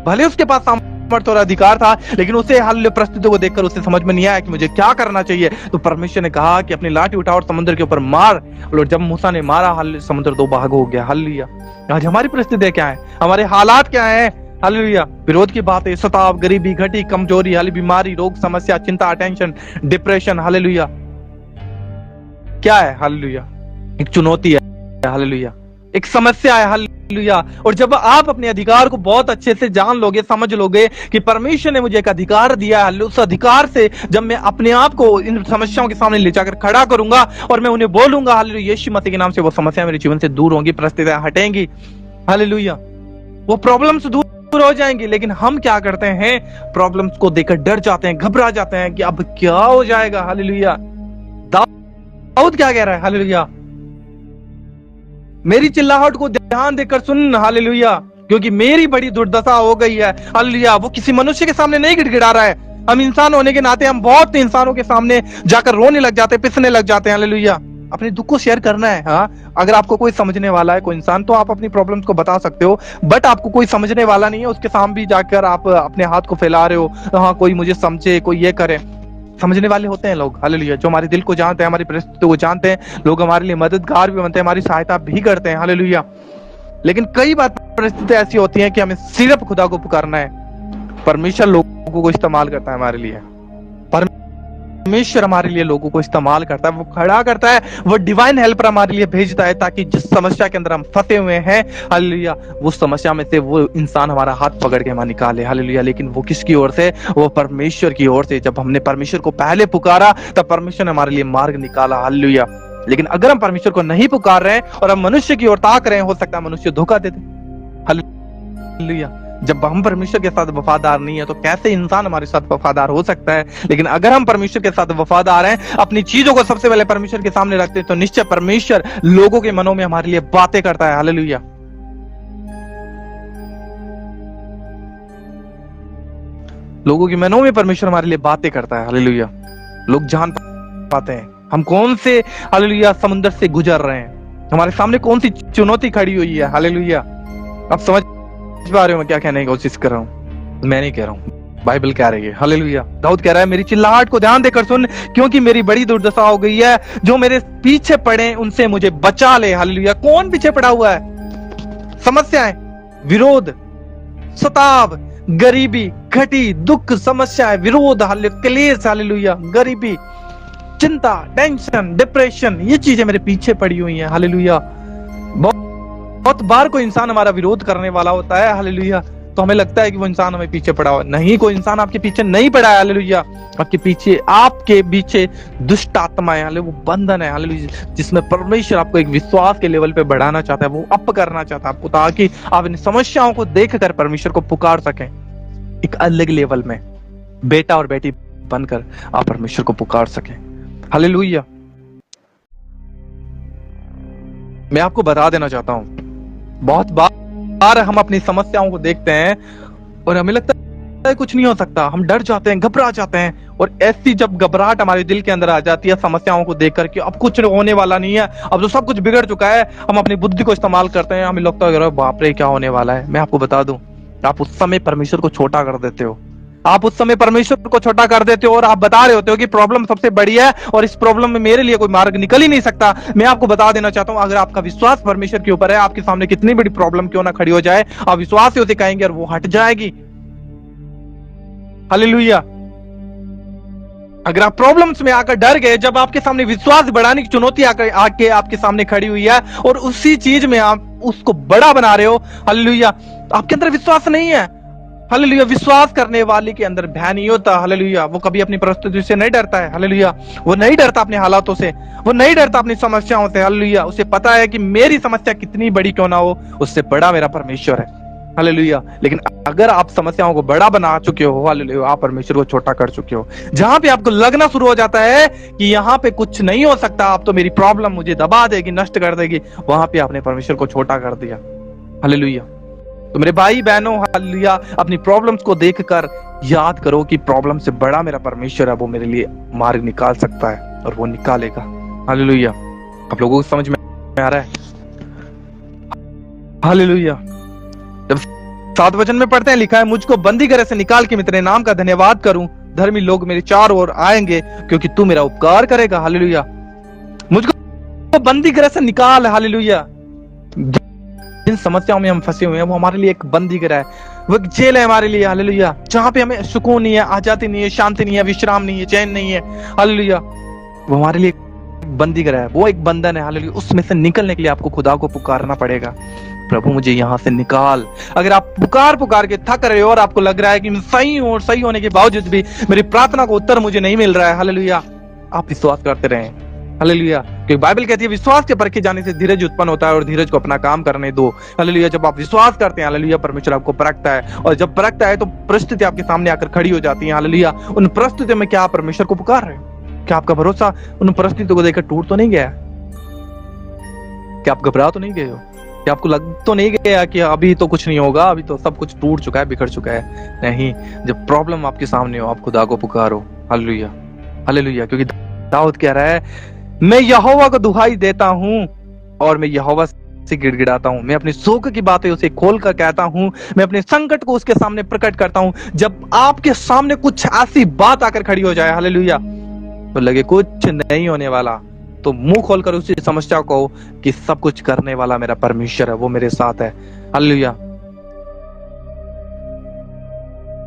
Speaker 1: भले उसके पास सामर्थ्य और अधिकार था, लेकिन उसे हालेलुया परिस्थितियों को देखकर उसे समझ में नहीं आया कि मुझे क्या करना चाहिए। तो परमेश्वर ने कहा कि अपनी लाठी उठा और समुद्र के ऊपर मार। और जब मूसा ने मारा हालेलुया, समुद्र दो भाग हो गया हालेलुया। आज हमारी परिस्थितियां क्या है, हमारे हालात क्या है हालेलुया। विरोध की बात है, सताव, गरीबी, घटी, कमजोरी, हालेलुया, बीमारी, रोग, समस्या, चिंता, टेंशन, डिप्रेशन हालेलुया, क्या है हालेलुया, एक चुनौती है हालेलुया, एक समस्या है हालेलुया। और जब आप अपने अधिकार को बहुत अच्छे से जान लोगे, समझ लोगे कि परमेश्वर ने मुझे एक अधिकार दिया है, उस अधिकार से जब मैं अपने आप को इन समस्याओं के सामने ले जाकर खड़ा करूंगा और मैं उन्हें बोलूंगा हालेलुया यीशु मसीह के नाम से, वो समस्या मेरे जीवन से दूर होंगी, परिस्थितियां हटेंगी हालेलुया, वो प्रॉब्लम्स दूर हो जाएंगी। लेकिन हम क्या करते हैं, प्रॉब्लम्स को देखकर डर जाते हैं, घबरा जाते हैं कि अब क्या हो जाएगा हालेलुया। दाऊद क्या कह रहा है हालेलुया, मेरी चिल्लाहट को ध्यान देकर सुन हालेलुया, क्योंकि मेरी बड़ी दुर्दशा हो गई है हालेलुया। वो किसी मनुष्य के सामने नहीं गिड़गिड़ा रहा है, हम इंसान होने के नाते हम बहुत इंसानों के सामने जाकर रोने लग जाते हैं, पिसने लग जाते हैं हालेलुया। अपने दुख को शेयर करना है। हाँ, अगर आपको कोई समझने वाला है, कोई इंसान, तो आप अपनी प्रॉब्लम्स को बता सकते हो, बट आपको कोई समझने वाला नहीं है, उसके सामने भी जाकर आप अपने हाथ को फैला रहे हो, हाँ कोई मुझे समझे, कोई ये करे। समझने वाले होते हैं लोग हालेलुया, जो हमारे दिल को जानते हैं, हमारी परिस्थिति को जानते हैं, लोग हमारे लिए मददगार भी बनते हैं, हमारी सहायता भी करते हैं हालेलुया। लेकिन कई बार परिस्थिति ऐसी होती है कि हमें सिर्फ खुदा को पुकारना है। परमेश्वर लोगों को इस्तेमाल करता है हमारे लिए, परमेश्वर हमारे लिए लोगों को इस्तेमाल करता है, वो खड़ा करता है, वो डिवाइन हेल्पर हमारे लिए भेजता है, ताकि जिस समस्या के अंदर हम फंसे हुए हैं हालेलुया, वो समस्या में से वो इंसान हमारा हाथ पकड़ के हमारा निकाले हालेलुया। लेकिन वो किसकी ओर से? वो परमेश्वर की ओर से। जब हमने परमेश्वर को पहले पुकारा, तब परमेश्वर ने हमारे लिए मार्ग निकाला हालेलुया। लेकिन अगर हम परमेश्वर को नहीं पुकार रहे हैं और हम मनुष्य की ओर ताक रहे हैं, हो सकता है मनुष्य धोखा दे दे हालेलुया। जब हम परमेश्वर के साथ वफादार नहीं है, तो कैसे इंसान हमारे साथ वफादार हो सकता है? लेकिन अगर हम परमेश्वर के साथ वफादार हैं, अपनी चीजों को सबसे पहले परमेश्वर के सामने रखते हैं, तो निश्चय परमेश्वर लोगों के मनों में हमारे लिए बातें करता है हालेलुया। लोगों के मनों में परमेश्वर हमारे लिए बातें करता है हालेलुया। लोग जान पाते हैं हम कौन से हालेलुया समुद्र से गुजर रहे हैं, हमारे सामने कौन सी चुनौती खड़ी हुई है हालेलुया। अब समझ पा रहे हो मैं क्या कहने की कोशिश कर रहा हूं? मैं नहीं कह रहा हूं, बाइबल कह रही है हालेलुया। दाऊद कह रहा है, मेरी चिल्लाहट को ध्यान देकर सुन, क्योंकि मेरी बड़ी दुर्दशा हो गई है, जो मेरे पीछे पड़े उनसे मुझे बचा ले हालेलुया। कौन पीछे पड़ा हुआ है? समस्याएं, विरोध, सताव, गरीबी, घटी, दुख, समस्याएं, विरोध, क्लेश, हालेलुया, गरीबी, चिंता, टेंशन, डिप्रेशन, ये चीजें मेरे पीछे पड़ी हुई हैं। हालेलुया। बहुत बार कोई इंसान हमारा विरोध करने वाला होता है, हालेलुया, तो हमें लगता है कि वो इंसान हमें पीछे पड़ा हुआ। नहीं, कोई इंसान आपके पीछे नहीं पड़ा है, हालेलुया। आपके पीछे दुष्ट आत्माएं, हालेलुया, वो बंधन है, हालेलुया, जिसमें परमेश्वर आपको एक विश्वास के लेवल पे बढ़ाना चाहता है, वो अप करना चाहता है आपको, ताकि आप इन समस्याओं को देखकर परमेश्वर को पुकार सकें एक अलग लेवल में, बेटा और बेटी बनकर आप परमेश्वर को पुकार सकें। हालेलुया। मैं आपको बता देना चाहता हूं, बहुत बार हम अपनी समस्याओं को देखते हैं और हमें लगता है कुछ नहीं हो सकता, हम डर जाते हैं, घबरा जाते हैं, और ऐसी जब घबराहट हमारे दिल के अंदर आ जाती है समस्याओं को देख करके, अब कुछ होने वाला नहीं है, अब तो सब कुछ बिगड़ चुका है, हम अपनी बुद्धि को इस्तेमाल करते हैं, हमें लगता है बाप रे क्या होने वाला है। मैं आपको बता दूं, आप उस समय परमेश्वर को छोटा कर देते हो, आप उस समय परमेश्वर को छोटा कर देते हो, और आप बता रहे होते हो कि प्रॉब्लम सबसे बड़ी है और इस प्रॉब्लम में मेरे लिए कोई मार्ग निकल ही नहीं सकता। मैं आपको बता देना चाहता हूं, अगर आपका विश्वास परमेश्वर के ऊपर है, आपके सामने कितनी बड़ी प्रॉब्लम क्यों ना खड़ी हो जाए, आप विश्वास से उसे कहेंगे और वो हट जाएगी। हालेलुया। अगर आप प्रॉब्लम्स में आकर डर गए, जब आपके सामने विश्वास बढ़ाने की चुनौती आकर आके आपके सामने खड़ी हुई है और उसी चीज में आप उसको बड़ा बना रहे हो, हालेलुया, आपके अंदर विश्वास नहीं है, हालेलुया। विश्वास करने वाले के अंदर भय नहीं होता, हालेलुया, वो कभी अपनी परिस्थिति से नहीं डरता है, हालेलुया, वो नहीं डरता अपने हालातों से, वो नहीं डरता अपनी समस्याओं से, हालेलुया। उसे पता है कि मेरी समस्या कितनी बड़ी क्यों ना हो, उससे बड़ा मेरा परमेश्वर है, हालेलुया। लेकिन अगर आप समस्याओं को बड़ा बना चुके हो, हालेलुया, आप परमेश्वर को छोटा कर चुके हो, जहां पे आपको लगना शुरू हो जाता है कि यहाँ पे कुछ नहीं हो सकता, आप तो मेरी प्रॉब्लम मुझे दबा देगी, नष्ट कर देगी, वहां पे आपने परमेश्वर को छोटा कर दिया, हालेलुया। तो मेरे भाई बहनों, हालेलुया, अपनी प्रॉब्लम्स को देखकर याद करो कि प्रॉब्लम से बड़ा मेरा परमेश्वर है, वो मेरे लिए मार्ग निकाल सकता है और वो निकालेगा, हालेलुया। आप लोगों को समझ में आ रहा है? हालेलुया। जब 7 वचन में पढ़ते हैं, लिखा है, मुझको बंदी गृह से निकाल के मैं तेरे नाम का धन्यवाद करूं, धर्मी लोग मेरे चारों ओर आएंगे क्योंकि तू मेरा उपकार करेगा, हालेलुया। मुझको बंदी गृह से निकाल, हालेलुया। जिन समस्याओं में हम फंसे हुए हैं वो हमारे लिए एक बंदी गृह है, वो एक जेल है हमारे लिए, हालेलुया, जहां पे हमें सुकून नहीं है, आजादी नहीं है, शांति नहीं है, विश्राम नहीं है, चैन नहीं है, हालेलुया। वो हमारे लिए बंदी गृह है, वो एक बंधन है, हालेलुया। उसमें से निकलने के लिए आपको खुदा को पुकारना पड़ेगा, प्रभु मुझे यहां से निकाल। अगर आप पुकार के थक रहे हो और आपको लग रहा है कि मैं सही हूं और सही होने के बावजूद भी मेरी प्रार्थना को उत्तर मुझे नहीं मिल रहा है, हालेलुया, आप विश्वास करते रहें, हालेलुया, क्योंकि बाइबल कहती है विश्वास के परखे जाने से धीरज उत्पन्न होता है और धीरज को अपना काम करने दो, हालेलुया। जब आप विश्वास करते हैं, हालेलुया, परमेश्वर आपको परखता है, और जब परखता है तो परिस्थिति आपके सामने आकर खड़ी हो जाती है, हालेलुया। उन परिस्थितियों में क्या आप परमेश्वर को पुकार रहे हो? क्या आपका भरोसा उन परिस्थितियों को देखकर टूट तो नहीं गया? क्या आप घबरा तो नहीं गए हो? क्या आपको लग तो नहीं गया कि अभी तो कुछ नहीं होगा, अभी तो सब कुछ टूट चुका है, बिखर चुका है? नहीं, जब प्रॉब्लम आपके सामने हो, आप खुदा को पुकारो, हालेलुया, हालेलुया। क्योंकि दाऊद कह रहा है, मैं यहोवा को दुहाई देता हूं और मैं यहोवा से गिड़गिड़ाता हूं, मैं अपनी शोक की बातें उसे खोल कर कहता हूं, मैं अपने संकट को उसके सामने प्रकट करता हूं। जब आपके सामने कुछ ऐसी बात आकर खड़ी हो जाए, हालेलुया, तो लगे कुछ नहीं होने वाला, तो मुंह खोलकर उसी समस्या को कि सब कुछ करने वाला मेरा परमेश्वर है, वो मेरे साथ है, हालेलुया।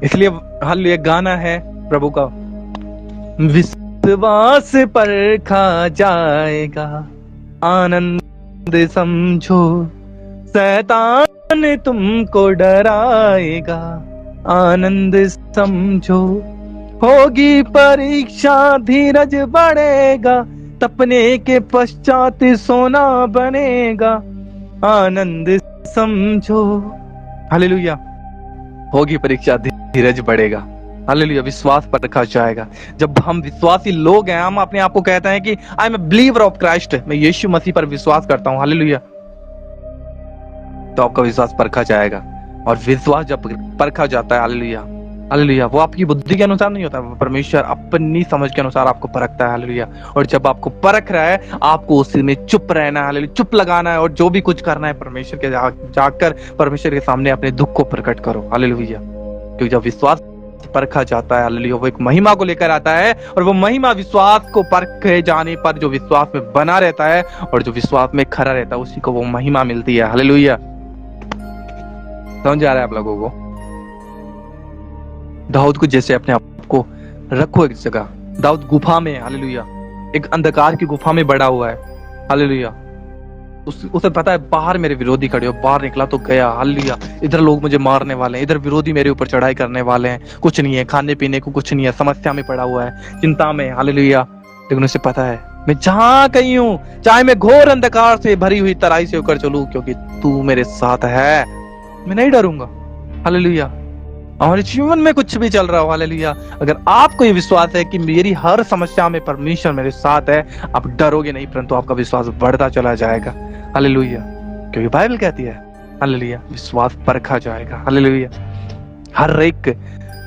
Speaker 1: इसलिए हालेलुया गाना है प्रभु का, विश्वास परखा जाएगा, आनंद समझो, शैतान तुमको डराएगा, आनंद समझो, होगी परीक्षा, धीरज बढ़ेगा, तपने के पश्चात सोना बनेगा, आनंद समझो, हालेलुया। होगी परीक्षा, धीरज बढ़ेगा, हालेलुया, विश्वास परखा जाएगा। जब हम विश्वासी लोग हैं, हम अपने आप को कहते हैं कि I am a believer of Christ, मैं यीशु मसीह पर विश्वास करता हूं, हालेलुया, तो आपका विश्वास परखा जाएगा। और विश्वास जब परखा जाता है, हालेलुया, हालेलुया, वो आपकी बुद्धि के अनुसार नहीं होता, परमेश्वर अपनी समझ के अनुसार आपको परखता है, हालेलुया। और जब आपको परख रहा है, आपको उसी में चुप रहना है, हालेलुया, चुप लगाना है, और जो भी कुछ करना है परमेश्वर के जाकर परमेश्वर के सामने अपने दुख को प्रकट करो, हालेलुया। क्योंकि जब विश्वास परखा जाता है, हालेलुया, वो एक महिमा को लेकर आता है, और वो महिमा विश्वास को परखे जाने पर जो विश्वास में बना रहता है और जो विश्वास में खड़ा रहता है, उसी को वो महिमा मिलती है, हालेलुया। समझ आ रहा है आप लोगों को? दाऊद को जैसे अपने आप को रखो एक जगह। दाऊद गुफा में, हालेलुया, एक अंधकार की गुफा में बड़ा हुआ है, हालेलुया। उसे पता है बाहर मेरे विरोधी खड़े हो, बाहर निकला तो गया, हालेलुया। इधर लोग मुझे मारने वाले हैं, इधर विरोधी मेरे ऊपर चढ़ाई करने वाले हैं, कुछ नहीं है, खाने पीने को कुछ नहीं है, समस्या में पड़ा हुआ है, चिंता में, हालेलुया। लेकिन उसे पता है मैं जहां कहीं हूं, चाहे मैं घोर अंधकार से भरी हुई तराई से होकर चलूं, क्योंकि तू मेरे साथ है, मैं नहीं डरूंगा, हालेलुया। हमारे जीवन में कुछ भी चल रहा हो, हालेलुया, अगर आपको ये विश्वास है कि मेरी हर समस्या में परमेश्वर मेरे साथ है, आप डरोगे नहीं, परंतु आपका विश्वास बढ़ता चला जाएगा, हालेलुया। क्योंकि बाइबल कहती है, हालेलुया, विश्वास परखा जाएगा, हालेलुया। हर एक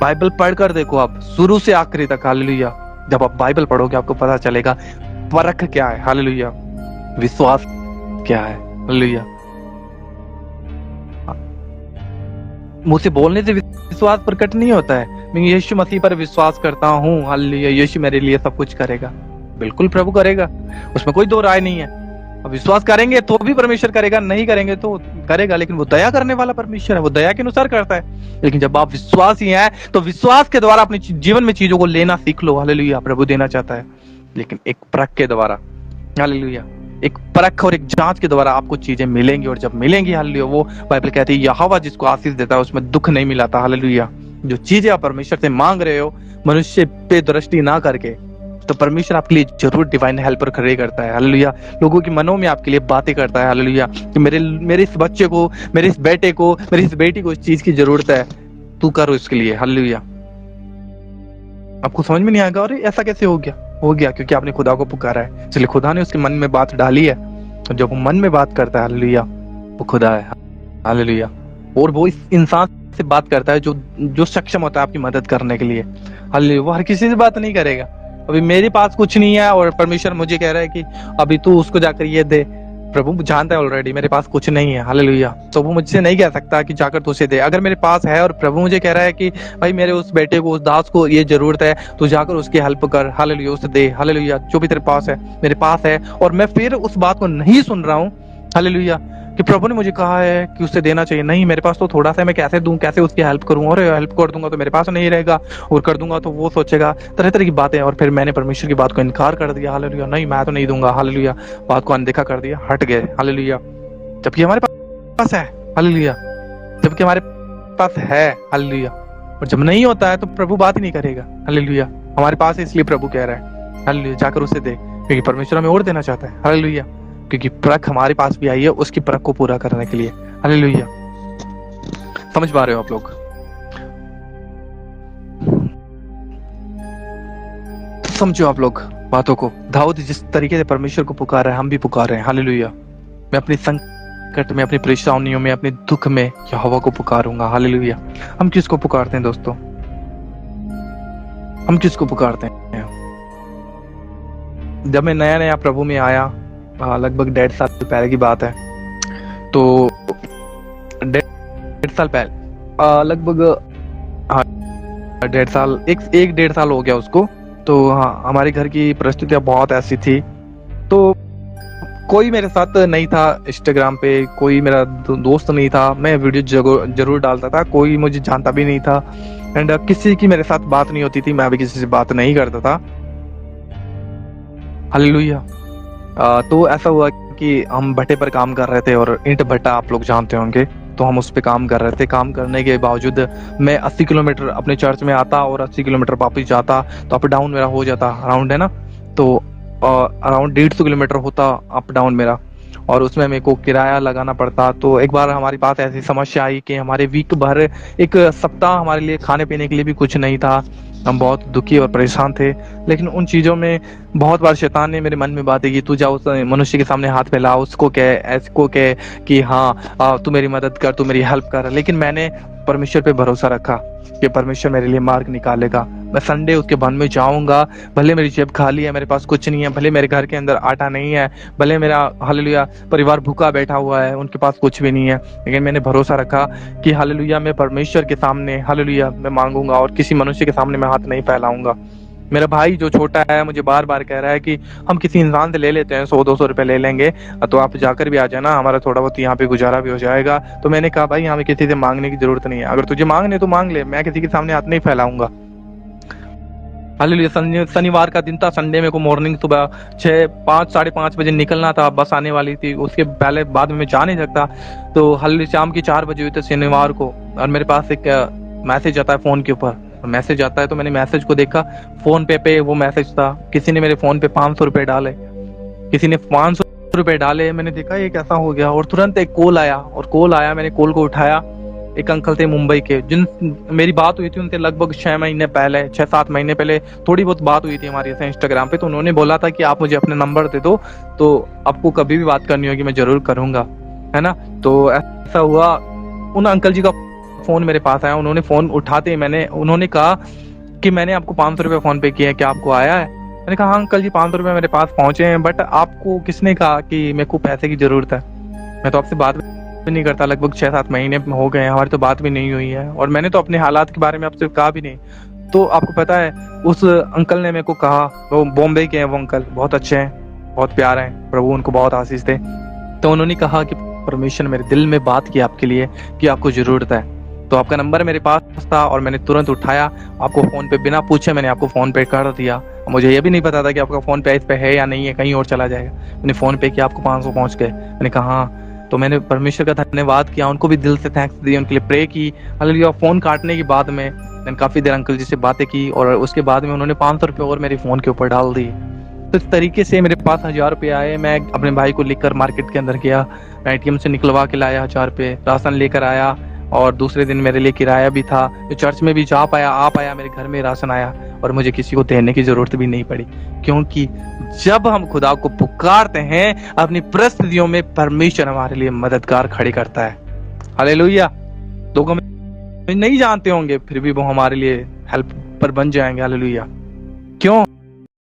Speaker 1: बाइबल पढ़कर देखो आप, शुरू से आखिरी तक, हालेलुया। जब आप बाइबल पढ़ोगे आपको पता चलेगा परख क्या है, हालेलुया, विश्वास क्या है, हालेलुया। मुझसे बोलने से विश्वास प्रकट नहीं होता है। मैं यीशु मसीह पर विश्वास करता हूँ, हालेलुया, यीशु मेरे लिए सब कुछ करेगा, बिल्कुल प्रभु करेगा, उसमें कोई दो राय नहीं है। अब विश्वास करेंगे तो भी परमेश्वर करेगा, नहीं करेंगे तो करेगा, लेकिन वो दया करने वाला परमेश्वर है, वो दया के अनुसार करता है। लेकिन जब आप विश्वासी हैं तो विश्वास के द्वारा अपने जीवन में चीजों को लेना सीख लो, हालेलुया। प्रभु देना चाहता है, लेकिन एक परख के द्वारा, हालेलुया, एक परख और एक जांच के द्वारा आपको चीजें मिलेंगी, और जब मिलेंगी, हालेलुया, वो बाइबल कहती है यहोवा जिसको आशीष देता है उसमें दुख नहीं मिलाता, हालेलुया। जो चीजें आप परमेश्वर से मांग रहे हो मनुष्य पे दृष्टि ना करके, तो परमेश्वर आपके लिए जरूर डिवाइन हेल्पर खड़े करता है, हालेलुया। लोगों के मनों में आपके लिए बातें करता है, हालेलुया, कि मेरे इस बच्चे को, मेरे इस बेटे को, मेरी इस बेटी को इस चीज की जरूरत है, तू करो इसके लिए, हालेलुया। आपको समझ में नहीं आएगा, और ऐसा कैसे हो गया क्योंकि आपने खुदा को पुकारा है, इसलिए खुदा ने उसके मन में बात डाली है। तो जब वो मन में बात करता है, हालेलुया, वो खुदा है, हालेलुया। और वो इस इंसान से बात करता है जो सक्षम होता है आपकी मदद करने के लिए, हालेलुया। वो हर किसी से बात नहीं करेगा। अभी मेरे पास कुछ नहीं है और परमेश्वर मुझे कह रहा है कि अभी तू उसको जाकर ये दे, प्रभु जानता है ऑलरेडी मेरे पास कुछ नहीं है, हालेलुया। तो वो मुझसे नहीं कह सकता कि जाकर तू उसे दे। अगर मेरे पास है और प्रभु मुझे कह रहा है कि भाई मेरे उस बेटे को, उस दास को ये जरूरत है, तो जाकर उसकी हेल्प कर, हालेलुया, उसे दे, हालेलुया, जो भी तेरे पास है मेरे पास है, और मैं फिर उस बात को नहीं सुन रहा हूँ, हालेलुया, कि प्रभु ने मुझे कहा है कि उसे देना चाहिए, नहीं मेरे पास तो थोड़ा सा, मैं कैसे दूं, कैसे उसकी हेल्प करूं, और हेल्प कर दूंगा तो मेरे पास नहीं रहेगा, और कर दूंगा तो वो सोचेगा तरह तरह की बातें, और फिर मैंने परमेश्वर की बात को इनकार कर दिया, हालेलुया, नहीं मैं तो नहीं दूंगा, हालेलुया, बात को अनदेखा कर दिया, हट गए, हालेलुया। जबकि हमारे पास है, हालेलुया, जबकि हमारे पास है, हालेलुया। और जब नहीं होता है तो प्रभु बात ही नहीं करेगा, हालेलुया। हमारे पास है इसलिए प्रभु कह रहा है, हालेलुया, जाकर उसे दे, क्योंकि परमेश्वर हमें और देना चाहता है, हालेलुया। क्योंकि परख हमारे पास भी आई है उसकी परख को पूरा करने के लिए, हालेलुया। समझ पा रहे हो आप लोग? समझो आप लोग बातों को। दाऊद जिस तरीके से परमेश्वर को पुकार रहा है, हम भी पुकार रहे हैं, हालेलुया। मैं अपनी संकट में, अपनी परेशानियों में, अपने दुख में यहोवा को पुकारूंगा, हालेलुया। हम किसको पुकारते हैं दोस्तों? हम किसको पुकारते हैं? जब मैं नया नया प्रभु में आया, लगभग 1.5 साल पहले की बात है, तो 1.5 साल पहले, लगभग 1.5 साल, एक 1.5 साल हो गया उसको। तो हाँ, हमारे घर की परिस्थितियां बहुत ऐसी थी, तो कोई मेरे साथ नहीं था इंस्टाग्राम पे, कोई मेरा दोस्त नहीं था, मैं वीडियो जरूर डालता था, कोई मुझे जानता भी नहीं था, एंड किसी की मेरे साथ बात नहीं होती थी, मैं भी किसी से बात नहीं करता था, हालेलुया। तो ऐसा हुआ कि हम भट्टे पर काम कर रहे थे, और ईंट भट्टा आप लोग जानते होंगे, तो हम उस पे काम कर रहे थे। काम करने के बावजूद मैं 80 किलोमीटर अपने चर्च में आता और 80 किलोमीटर वापस जाता, तो अप डाउन मेरा हो जाता, अराउंड है ना, तो अराउंड 150 किलोमीटर होता अप डाउन मेरा, और उसमें मेरे को किराया लगाना पड़ता। तो एक बार हमारे पास ऐसी समस्या आई कि हमारे वीक भर, एक सप्ताह हमारे लिए खाने पीने के लिए भी कुछ नहीं था, हम बहुत दुखी और परेशान थे। लेकिन उन चीज़ों में बहुत बार शैतान ने मेरे मन में बातें की, तू जा उस मनुष्य के सामने हाथ फैला, उसको कह, ऐसको कह कि हाँ तू मेरी मदद कर, तू मेरी हेल्प कर। लेकिन मैंने परमेश्वर पे भरोसा रखा कि परमेश्वर मेरे लिए मार्ग निकालेगा। मैं संडे उसके भवन में जाऊंगा, भले मेरी जेब खाली है, मेरे पास कुछ नहीं है, भले मेरे घर के अंदर आटा नहीं है, भले मेरा हालेलुया परिवार भूखा बैठा हुआ है, उनके पास कुछ भी नहीं है, लेकिन मैंने भरोसा रखा कि हालेलुया मैं परमेश्वर के सामने, हालेलुया मैं मांगूंगा, और किसी मनुष्य के सामने मैं हाथ नहीं फैलाऊंगा। मेरा भाई जो छोटा है मुझे बार बार कह रहा है कि हम किसी इंसान से ले लेते हैं, 100-200 रुपए ले लेंगे, तो आप जाकर भी आ जाना, हमारा थोड़ा बहुत यहाँ पे गुजारा भी हो जाएगा। तो मैंने कहा भाई हमें किसी से मांगने की जरूरत नहीं है, अगर तुझे मांगने तो मांग ले, मैं किसी के सामने हाथ नहीं फैलाऊंगा। हालेलुया। शनिवार का दिन था, संडे में को मॉर्निंग सुबह 5:30 बजे निकलना था, बस आने वाली थी, उसके पहले बाद में मैं जा नहीं सकता। तो हालेलुया शाम की 4 बजे हुई थी शनिवार को, और मेरे पास एक मैसेज आता है फोन के ऊपर, मैसेज आता है तो मैंने मैसेज को देखा, फोन पे वो मैसेज था, किसी ने मेरे फोन पे 500 रुपए डाले, किसी ने 500 रुपए डाले। मैंने देखा ये कैसा हो गया, और तुरंत एक कॉल आया, और कॉल आया, मैंने कॉल को उठाया। एक अंकल थे मुंबई के, जिन मेरी बात हुई थी उनसे लगभग 6 महीने पहले, 6-7 महीने पहले थोड़ी बहुत बात हुई थी हमारी ऐसे इंस्टाग्राम पे। तो उन्होंने बोला था कि आप मुझे अपने नंबर दे दो, तो आपको कभी भी बात करनी होगी मैं जरूर करूंगा, है ना। तो ऐसा हुआ, उन अंकल जी का फोन मेरे पास आया, उन्होंने फोन उठाते ही उन्होंने कहा कि मैंने आपको 500 रुपए फोन पे किए हैं, क्या आपको आया है? मैंने कहा हाँ अंकल जी 500 रुपए मेरे पास पहुंचे हैं, बट आपको किसने कहा कि मेरे को पैसे की जरूरत है? मैं तो आपसे बात भी नहीं करता, लगभग 6-7 महीने हो गए हैं, हमारी तो बात भी नहीं हुई है, और मैंने तो अपने हालात के बारे में आपसे कहा भी नहीं। तो आपको पता है उस अंकल ने मेरे को कहा, वो बॉम्बे के हैं, वो अंकल बहुत अच्छे हैं, बहुत प्यार हैं, प्रभु उनको बहुत आशीष दे। तो उन्होंने कहा कि परमेश्वर मेरे दिल में बात की आपके लिए कि आपको जरूरत है, तो आपका नंबर मेरे पास था और मैंने तुरंत उठाया, आपको फोन पे बिना पूछे मैंने आपको फोन पे कर दिया। मुझे ये भी नहीं पता था कि आपका फोन पे इस पे है या नहीं है, कहीं और चला जाएगा। मैंने फोन पे किया, आपको 500 पहुंच गए। मैंने कहा हाँ, तो मैंने परमेश्वर का धन्यवाद किया, उनको भी दिल से थैंक्स दिए, उनके लिए प्रे की। हालेलुया। फोन काटने के बाद में मैंने काफी देर अंकल जी से बातें की, और उसके बाद में उन्होंने 500 रुपये और मेरे फोन के ऊपर डाल दी। तो इस तरीके से मेरे पास 1000 रुपये आए। मैं अपने भाई को लेकर मार्केट के अंदर गया, मैं ATM से निकलवा के लाया 1000 रुपये, राशन लेकर आया, और दूसरे दिन मेरे लिए किराया भी था, जो चर्च में भी आ पाया, मेरे घर में राशन आया, और मुझे किसी को देने की जरूरत भी नहीं पड़ी, क्योंकि जब हम खुदा को पुकारते हैं अपनी परिस्थितियों में, परमेश्वर हमारे लिए मददगार खड़ी करता है। हालेलुया। लोग हमें नहीं जानते होंगे, फिर भी वो हमारे लिए हेल्पर बन जाएंगे। हालेलुया। क्यों?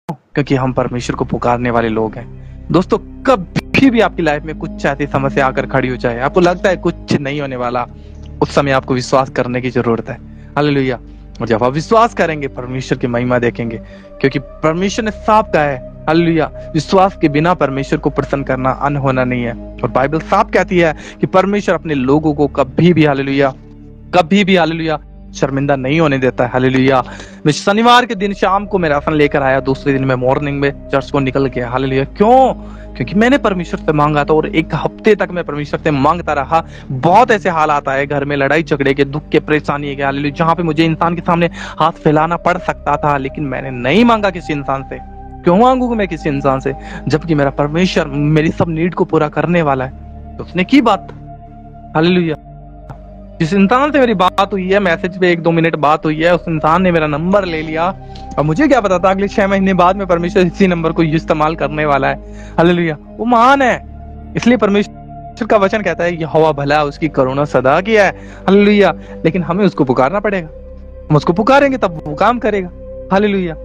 Speaker 1: क्योंकि हम परमेश्वर को पुकारने वाले लोग हैं। दोस्तों, कभी भी आपकी लाइफ में कुछ ऐसी समस्या आकर खड़ी हो जाए, आपको लगता है कुछ नहीं होने वाला, उस समय आपको विश्वास करने की जरूरत है। हालेलुया। और जब आप विश्वास करेंगे, परमेश्वर की महिमा देखेंगे, क्योंकि परमेश्वर ने साफ कहा है, हालेलुया, विश्वास के बिना परमेश्वर को प्रसन्न करना अनहोना नहीं है। और बाइबल साफ कहती है कि परमेश्वर अपने लोगों को कभी भी हालेलुया शर्मिंदा नहीं होने देता है। हालेलुया। मैं शनिवार के दिन शाम को मैं राशन लेकर आया, दूसरे दिन मैं मॉर्निंग में चर्च को निकल गया। हालेलुया। क्यों? क्योंकि मैंने परमेश्वर से मांगा था, और एक हफ्ते तक मैं परमेश्वर से मांगता रहा। बहुत ऐसे हालात आए घर में, लड़ाई झगड़े के, दुख के, परेशानी के, हालेलुया, जहां पे मुझे इंसान के सामने हाथ फैलाना पड़ सकता था, लेकिन मैंने नहीं मांगा किसी इंसान से। क्यों मांगू मैं किसी इंसान से, जबकि मेरा परमेश्वर मेरी सब नीड को पूरा करने वाला है। तो उसने की बात। हालेलुया। जिस इंसान से मेरी बात हुई है, मैसेज पे 1-2 मिनट बात हुई है, उस इंसान ने मेरा नंबर ले लिया, और मुझे क्या पता था अगले 6 महीने बाद में परमेश्वर इसी नंबर को इस्तेमाल करने वाला है। हालेलुया। वो महान है, इसलिए परमेश्वर का वचन कहता है यहोवा भला, उसकी करुणा सदा की है। हालेलुया। लेकिन हमें उसको पुकारना पड़ेगा, हम उसको पुकारेंगे तब वो काम करेगा। हालेलुया।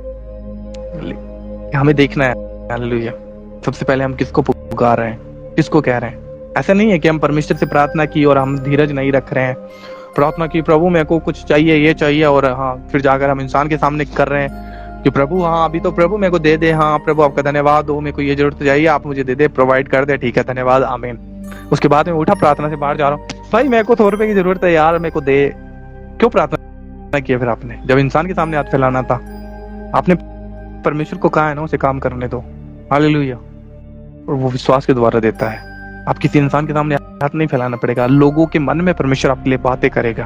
Speaker 1: हमें देखना है, हालेलुया, सबसे पहले हम किसको पुकार रहे हैं, किसको कह रहे हैं। ऐसा नहीं है कि हम परमेश्वर से प्रार्थना की और हम धीरज नहीं रख रहे हैं, प्रार्थना की प्रभु मेरे को कुछ चाहिए, ये चाहिए, और हाँ फिर जाकर हम इंसान के सामने कर रहे हैं कि प्रभु हाँ अभी तो प्रभु मेरे को दे दे, हाँ प्रभु आपका धन्यवाद हो, मेरे को ये जरूरत चाहिए, आप मुझे दे दे, प्रोवाइड कर दे, ठीक है धन्यवाद, आमीन। उसके बाद में उठा, प्रार्थना से बाहर जा रहा हूँ, भाई मेरे को 100 रुपए की जरूरत है यार, मेरे को दे। क्यों प्रार्थना किया फिर आपने, जब इंसान के सामने हाथ फैलाना था? आपने परमेश्वर को कहा है ना उसे काम करने दो। हालेलुया। और वो विश्वास के द्वारा देता है। आप किसी इंसान के सामने हाथ नहीं फैलाना पड़ेगा, लोगों के मन में परमेश्वर आपके लिए बातें करेगा।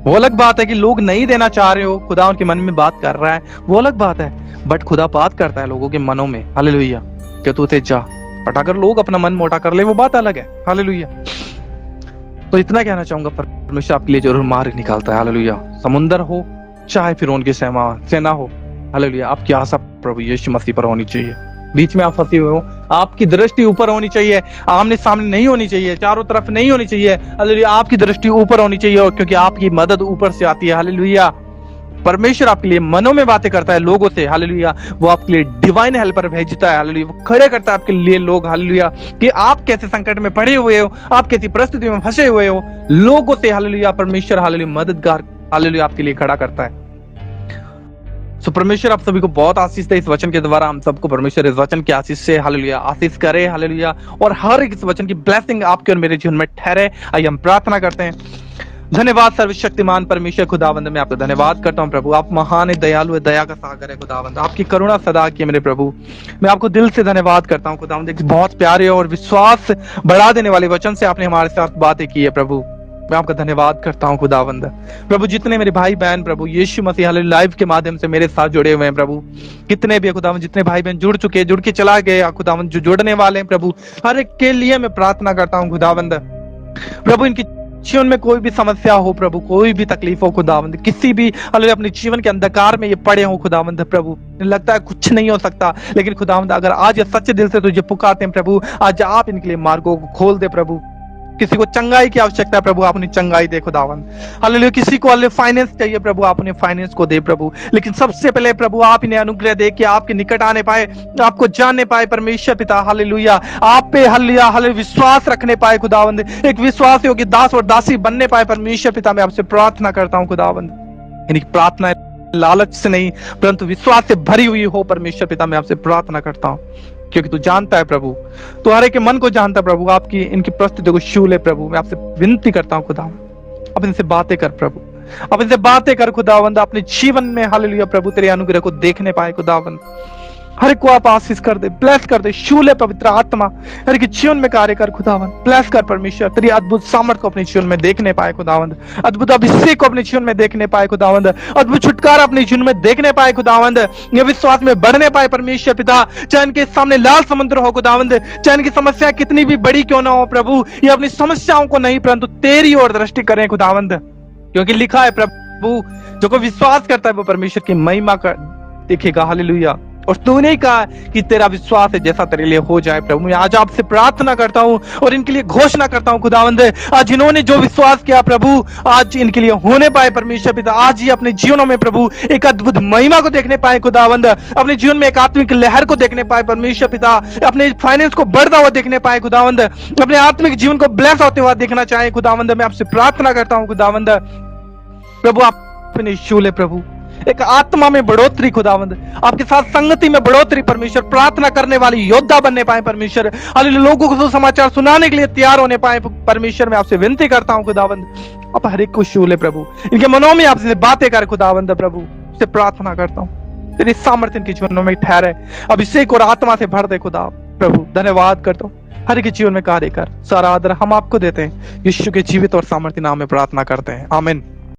Speaker 1: वो अलग बात है कि लोग नहीं देना चाह रहे हो, खुदा उनके मन में बात कर रहा है, वो अलग बात है, बट खुदा बात करता है लोगों के मनों में। हालेलुया। क्या तू उसे जा, बट अगर लोग अपना मन मोटा कर ले वो बात अलग है। हालेलुया। तो इतना कहना चाहूंगा, परमेश्वर आपके लिए जरूर मार्ग निकालता है। हालेलुया। समुंदर हो चाहे फिर उनकी सेना हो, हालेलुया, आपकी आशा प्रभु यीशु मसीह पर होनी चाहिए। बीच में आप फंसे हुए हो, आपकी दृष्टि ऊपर होनी चाहिए, आमने सामने नहीं होनी चाहिए, चारों तरफ नहीं होनी चाहिए। हालेलुया। आपकी दृष्टि ऊपर होनी चाहिए, क्योंकि आपकी मदद ऊपर से आती है। हालेलुया। परमेश्वर आपके लिए मनों में बातें करता है लोगों से। हालेलुया। वो आपके लिए डिवाइन हेल्पर भेजता है। हालेलुया। वो खड़े करता है आपके लिए लोग। हालेलुया। कि आप कैसे संकट में पड़े हुए हो, आप कैसी परिस्थिति में फंसे हुए हो, लोगों से हालेलुया परमेश्वर हालेलुया मददगार हालेलुया आपके लिए खड़ा करता है। सो परमेश्वर आप सभी को बहुत आशीष दे इस वचन के द्वारा। हम सबको परमेश्वर इस वचन की आशीष से हालेलुया आशीष करे, हालेलुया। और हर एक इस वचन की ब्लेसिंग आपके और मेरे जीवन में ठहरे, आइए हम प्रार्थना करते हैं। धन्यवाद सर्वशक्तिमान परमेश्वर खुदावंद, मैं आपका धन्यवाद करता हूं प्रभु। आप महान है, दयालु है, दया का सागर है खुदावंद। आपकी करुणा सदा की है मेरे प्रभु। मैं आपको दिल से धन्यवाद करता हूं खुदावंद। एक बहुत प्यारे और विश्वास बढ़ा देने वाले वचन से आपने हमारे साथ बातें की है प्रभु। मैं आपका धन्यवाद करता हूं खुदावंद। प्रभु जितने मेरे भाई बहन प्रभु यीशु मसीह हालेलुया लाइव के माध्यम से मेरे साथ जुड़े हुए हैं प्रभु, कितने भी खुदावंद, जितने भाई बहन जुड़ चुके, जुड़ के चला गए खुदावंद, जो जुड़ने वाले हैं प्रभु, हर एक के लिए मैं प्रार्थना करता हूं खुदावंद। प्रभु इनकी जीवन में कोई भी समस्या हो प्रभु, कोई भी तकलीफ हो खुदावंद, किसी भी हालेलुया अपने जीवन के अंधकार में ये पड़े हो खुदावंद प्रभु, लगता है कुछ नहीं हो सकता, लेकिन खुदावंद अगर आज ये सच्चे दिल से तुझे पुकारते हैं प्रभु, आज आप इनके लिए मार्गों को खोल दे प्रभु। किसी को चंगाई की आवश्यकता है प्रभु, आप उन्हें चंगाई दे खुदावंद। हालेलुया किसी को हालेलुया फाइनेंस चाहिए प्रभु, आप उन्हें फाइनेंस को दे प्रभु। लेकिन सबसे पहले प्रभु आप इन्हें अनुग्रह दे कि आपके निकट आने पाए, आपको जानने पाए परमेश्वर पिता, हालेलुया आप पे हालेलुया विश्वास रखने पाए खुदावंद, एक विश्वास योग्य दास और दासी बनने पाए परमेश्वर पिता। मैं आपसे प्रार्थना करता हूँ खुदावंद, इनकी प्रार्थना लालच से नहीं परंतु विश्वास से भरी हुई हो परमेश्वर पिता। मैं आपसे प्रार्थना करता हूँ क्योंकि तू जानता है प्रभु, तू हर एक के मन को जानता है प्रभु। आपकी इनकी परिस्थिति को छू ले प्रभु। मैं आपसे विनती करता हूँ खुदा, अब इनसे बातें कर प्रभु, अब इनसे बातें कर खुदावंद। अपने जीवन में हालेलुया प्रभु तेरे अनुग्रह को देखने पाए खुदावंद। हर एक को आप आशीष कर दे, ब्लेस कर दे, छू ले पवित्र आत्मा, हर एक जीवन में कार्य कर खुदावंद। ब्लेस कर परमेश्वर, तेरी अद्भुत सामर्थ को अपने जीवन में देखने पाए खुदावंद, अद्भुत अभिषेक को अपने जीवन में देखने पाए खुदावंद, अद्भुत छुटकारा अपने जीवन में देखने पाए खुदावंद, ये विश्वास में बढ़ने पाए परमेश्वर पिता। चाहे इनके सामने लाल समुद्र हो खुदावंद, चाहे इनकी समस्या कितनी भी बड़ी क्यों ना हो प्रभु, ये अपनी समस्याओं को नहीं परंतु तेरी ओर दृष्टि करें खुदावंद, क्योंकि लिखा है प्रभु जो कोई विश्वास करता है वो परमेश्वर की महिमा कर देखेगा। हालेलुया। और तूने ही कहा कि तेरा विश्वास है जैसा तेरे लिए हो जाए प्रभु। मैं आज आपसे प्रार्थना करता हूं और इनके लिए घोषणा करता हूं खुदावंद, आज इन्होंने जो विश्वास किया प्रभु, आज इनके लिए होने पाए परमेश्वर पिता। आज ही अपने जीवनों में प्रभु एक अद्भुत महिमा को देखने पाए खुदावंद, अपने जीवन में एक आत्मिक लहर को देखने पाए परमेश्वर पिता, अपने फाइनेंस को बढ़ता हुआ देखने पाए खुदावंद, अपने आत्मिक जीवन को ब्लेस होते हुआ देखना चाहे खुदावंद। मैं आपसे प्रार्थना करता हूं खुदावंद प्रभु, आप अपने छू ले प्रभु, एक आत्मा में बढ़ोतरी खुदावंद, आपके साथ संगति में बढ़ोतरी परमेश्वर, प्रार्थना करने वाली योद्धा बनने पाए परमेश्वर, हालेलुया लोगों को समाचार सुनाने के लिए तैयार होने पाए परमेश्वर। मैं आपसे विनती करता हूं खुदावंद, आप हर एक को छू ले प्रभु, इनके मनों में आपसे बातें कर खुदावंद प्रभु, से प्रार्थना करता हूं तेरी सामर्थ्य इनके जीवनों में ठहरे, अभिषेक और आत्मा से भर दे खुदा प्रभु। धन्यवाद करता हूं, हर एक जीवन में कार्य कर। सारा आदर हम आपको देते हैं, यीशु के जीवित और सामर्थ्य नाम में प्रार्थना करते हैं, आमीन।